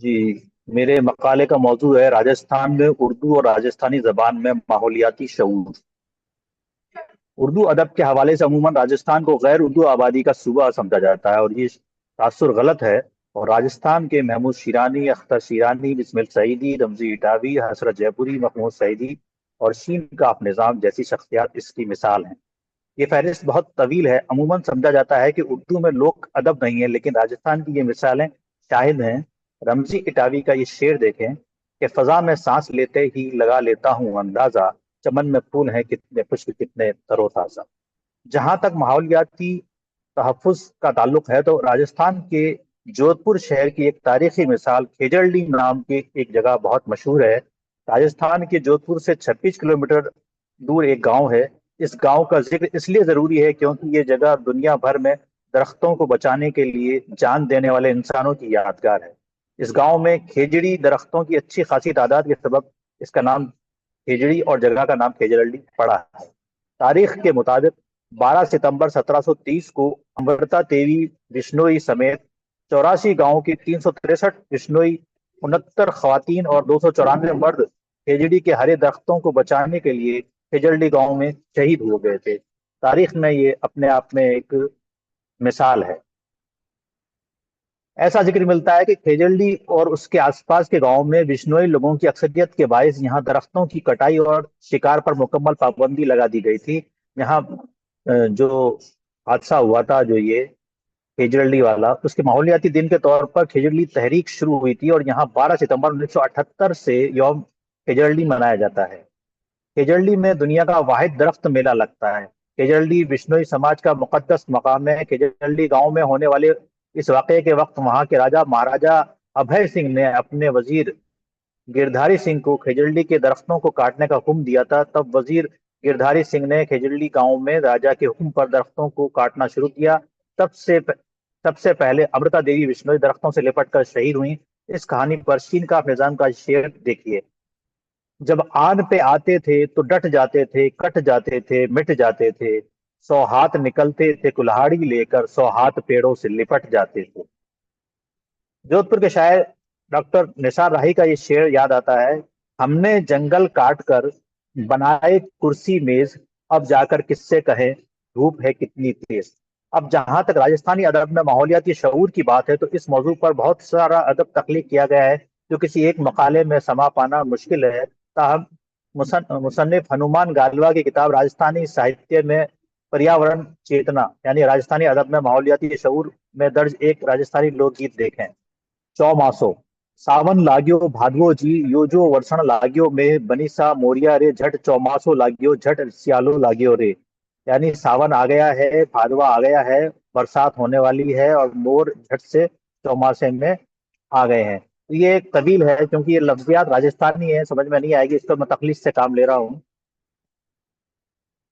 جی، میرے مقالے کا موضوع ہے راجستھان میں اردو اور راجستھانی زبان میں ماحولیاتی شعور۔ اردو ادب کے حوالے سے عموماً راجستھان کو غیر اردو آبادی کا صوبہ سمجھا جاتا ہے، اور یہ تاثر غلط ہے۔ اور راجستھان کے محمود شیرانی، اختر شیرانی، بسمل سعیدی، رمزی اٹاوی، حسرت جے پوری، محمود سعیدی اور شین کاف نظام جیسی شخصیات اس کی مثال ہیں۔ یہ فہرست بہت طویل ہے۔ عموماً سمجھا جاتا ہے کہ اردو میں لوک ادب نہیں ہے، لیکن راجستھان کی یہ مثالیں شاہد ہیں۔ رمزی اٹاوی کا یہ شعر دیکھیں کہ فضا میں سانس لیتے ہی لگا لیتا ہوں اندازہ، چمن میں پھول ہیں کتنے خشک کتنے تر و تازہ۔ جہاں تک ماحولیاتی تحفظ کا تعلق ہے تو راجستھان کے جودھ پور شہر کی ایک تاریخی مثال کھیجڑلی نام کی ایک جگہ بہت مشہور ہے۔ راجستھان کے جودھ پور سے 26 کلومیٹر دور ایک گاؤں ہے۔ اس گاؤں کا ذکر اس لیے ضروری ہے کیونکہ یہ جگہ دنیا بھر میں درختوں کو بچانے کے لیے جان دینے والے انسانوں کی یادگار ہے۔ اس گاؤں میں کھیجڑی درختوں کی اچھی خاصی تعداد کے سبب اس کا نام کھیجڑی اور جگہ کا نام کھیجڑلی پڑا ہے۔ تاریخ کے مطابق 12 ستمبر 1730 کو امرتا دیوی بشنوئی سمیت 84 گاؤں کی 363 بشنوئی، 69 خواتین اور 294 مرد کھیجڑی کے ہرے درختوں کو بچانے کے لیے کھیجڑلی گاؤں میں شہید ہو گئے تھے۔ تاریخ میں یہ اپنے آپ میں ایک مثال ہے۔ ایسا ذکر ملتا ہے کہ کھیجڑلی اور اس کے آس پاس کے گاؤں میں بشنوئی لوگوں کی اکثریت کے باعث یہاں درختوں کی کٹائی اور شکار پر مکمل پابندی لگا دی گئی تھی۔ یہاں جو حادثہ ہوا تھا، جو یہ کھیجڑلی والا، اس کے ماحولیاتی دن کے طور پر کھیجڑلی تحریک شروع ہوئی تھی، اور یہاں 12 ستمبر 1978 سے یوم کھیجڑلی منایا جاتا ہے۔ کھیجڑلی میں دنیا کا واحد درخت میلہ لگتا ہے۔ کھیجڑلی بشنوئی سماج کا مقدس مقام ہے۔ کھیجڑلی گاؤں میں ہونے والے اس واقعے کے وقت وہاں کے راجا مہاراجا ابھے سنگھ نے اپنے وزیر گردھاری سنگھ کو کھیجڑلی کے درختوں کو کاٹنے کا حکم دیا تھا۔ تب وزیر گردھاری سنگھ نے کھیجڑلی گاؤں میں راجا کے حکم پر درختوں کو کاٹنا شروع کیا۔ سب سے پہلے امرتا دیوی بشنوئی درختوں سے لپٹ کر شہید ہوئی۔ اس کہانی پر شین کا نظام کا شعر دیکھیے: جب آن پہ آتے تھے تو ڈٹ جاتے تھے، کٹ جاتے تھے مٹ جاتے تھے، 100 ہاتھ نکلتے تھے کلہاڑی لے کر، 100 ہاتھ پیڑوں سے لپٹ جاتے تھے۔ جودھ پور کے شاعر ڈاکٹر نثار راہی کا یہ شعر یاد آتا ہے: ہم نے جنگل کاٹ کر بنائے کرسی میز، اب جا کر کس سے کہیں دھوپ ہے کتنی تیز۔ اب جہاں تک راجستھانی ادب میں ماحولیاتی شعور کی بات ہے تو اس موضوع پر بہت سارا ادب تخلیق کیا گیا ہے جو کسی ایک مقالے میں سما پانا مشکل ہے۔ تاہم مصنف ہنومان گالوا کی کتاب راجستھانی ساہتیہ میں پریاورن چیتنا یعنی راجستھانی ادب میں ماحولیاتی شعور میں درج ایک راجستھانی لوک گیت دیکھیں: چوماسو ساون لاگیو بھادوو جی یو جو ورسن لاگیو میں بنیسا موریا رے جھٹ چوماسو لاگیو جھٹ سیالو لاگیو رے۔ یعنی ساون آ گیا ہے، بھادوا آ گیا ہے، برسات ہونے والی ہے اور مور جھٹ سے چوماسے میں آ گئے ہیں۔ یہ ایک طویل ہے کیونکہ یہ لفظیات راجستھانی ہے، سمجھ میں نہیں آئے گی، اس پر میں تخلیص سے کام لے رہا ہوں۔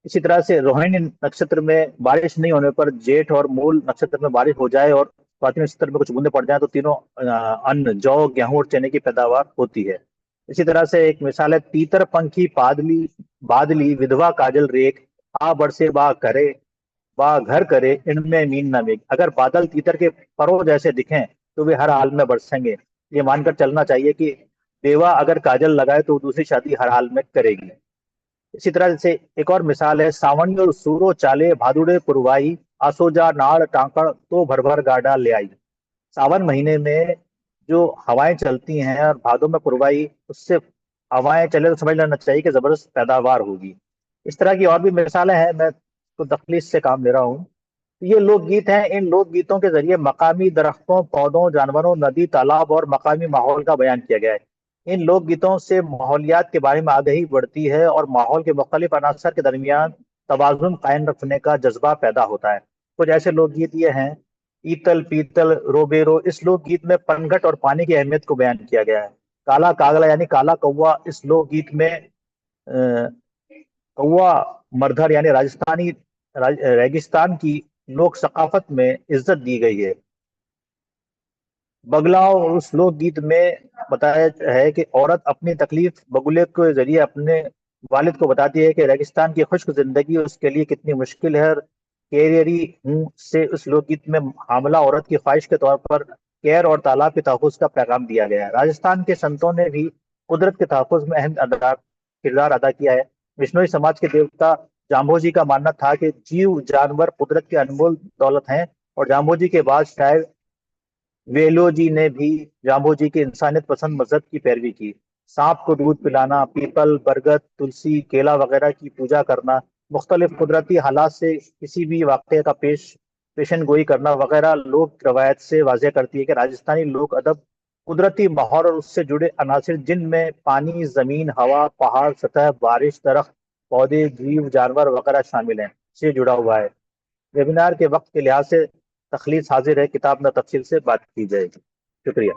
اسی طرح سے روہنی نکشتر میں بارش نہیں ہونے پر جیٹھ اور مول نکشتر میں بارش ہو جائے اور فاتح نکشتر میں کچھ بوندیں پڑ جائیں تو تینوں ان جو گیہوں اور چنے کی پیداوار ہوتی ہے۔ اسی طرح سے ایک مثال ہے: تیتر پنکھی پادلی بادلی ودھوا کاجل ریک، آ برسے با کرے با گھر کرے ان میں مین نہ میگ۔ اگر بادل تیتر کے پروں جیسے دکھیں تو وہ ہر حال میں برسیں گے۔ یہ مان کر چلنا چاہیے کہ بیوہ اگر کاجل لگائے تو دوسری شادی ہر حال میں کرے گی۔ اسی طرح سے ایک اور مثال ہے: ساونی اور سورو چالے بھادوڑے پروائی، آسوجا ناڑ ٹانکڑ تو بھر بھر گاڈا لے آئی۔ ساون مہینے میں جو ہوائیں چلتی ہیں اور بھادو میں پروائی، اس سے ہوائیں چلے تو سمجھ لینا چاہیے کہ زبردست پیداوار ہوگی۔ اس طرح کی اور بھی مثالیں ہیں، میں تو تخلیص سے کام لے رہا ہوں۔ یہ لوک گیت ہیں۔ ان لوک گیتوں کے ذریعے مقامی درختوں، پودوں، جانوروں، ندی، تالاب اور مقامی ماحول کا بیان کیا گیا ہے۔ ان لوک گیتوں سے ماحولیات کے بارے میں آگاہی بڑھتی ہے اور ماحول کے مختلف عناصر کے درمیان توازن قائم رکھنے کا جذبہ پیدا ہوتا ہے۔ کچھ ایسے لوک گیت یہ ہیں: ایتل پیتل روبیرو، اس لوک گیت میں پنگھٹ اور پانی کی اہمیت کو بیان کیا گیا ہے۔ کالا کاغلا یعنی کالا کوا، اس لوک گیت میں کوا مردھر یعنی راجستھانی ریگستان کی لوک ثقافت میں عزت دی گئی ہے۔ بگلاؤ، اس لوک گیت میں بتایا ہے کہ عورت اپنی تکلیف بگلے کے ذریعے اپنے والد کو بتاتی ہے کہ ریگستان کی خشک زندگی اس کے لیے کتنی مشکل ہے، کیریری ہوں سے اس لوک گیت میں حاملہ عورت کی خواہش کے طور پر کیر اور تالاب کے تحفظ کا پیغام دیا گیا ہے۔ راجستھان کے سنتوں نے بھی قدرت کے تحفظ میں اہم کردار ادا کیا ہے۔ وشنوئی سماج کے دیوتا جامبوجی کا ماننا تھا کہ جیو جانور قدرت کے انمول دولت ہیں، اور جامبوجی کے بعد شاعر ویلو جی نے بھی جامبو جی کے انسانیت پسند مذہب کی پیروی کی۔ سانپ کو دودھ پلانا، پیپل، برگد، تلسی، کیلا وغیرہ کی پوجا کرنا، مختلف قدرتی حالات سے کسی بھی واقعے کا پیشن گوئی کرنا وغیرہ لوک روایت سے واضح کرتی ہے کہ راجستھانی لوک ادب قدرتی ماحول اور اس سے جڑے عناصر جن میں پانی، زمین، ہوا، پہاڑ، سطح، بارش، درخت، پودے، جیو جانور وغیرہ شامل ہیں سے جڑا ہوا ہے۔ ویبینار کے وقت کے لحاظ سے تخلیص حاضر ہے، کتاب میں تفصیل سے بات کی جائے گی۔ شکریہ۔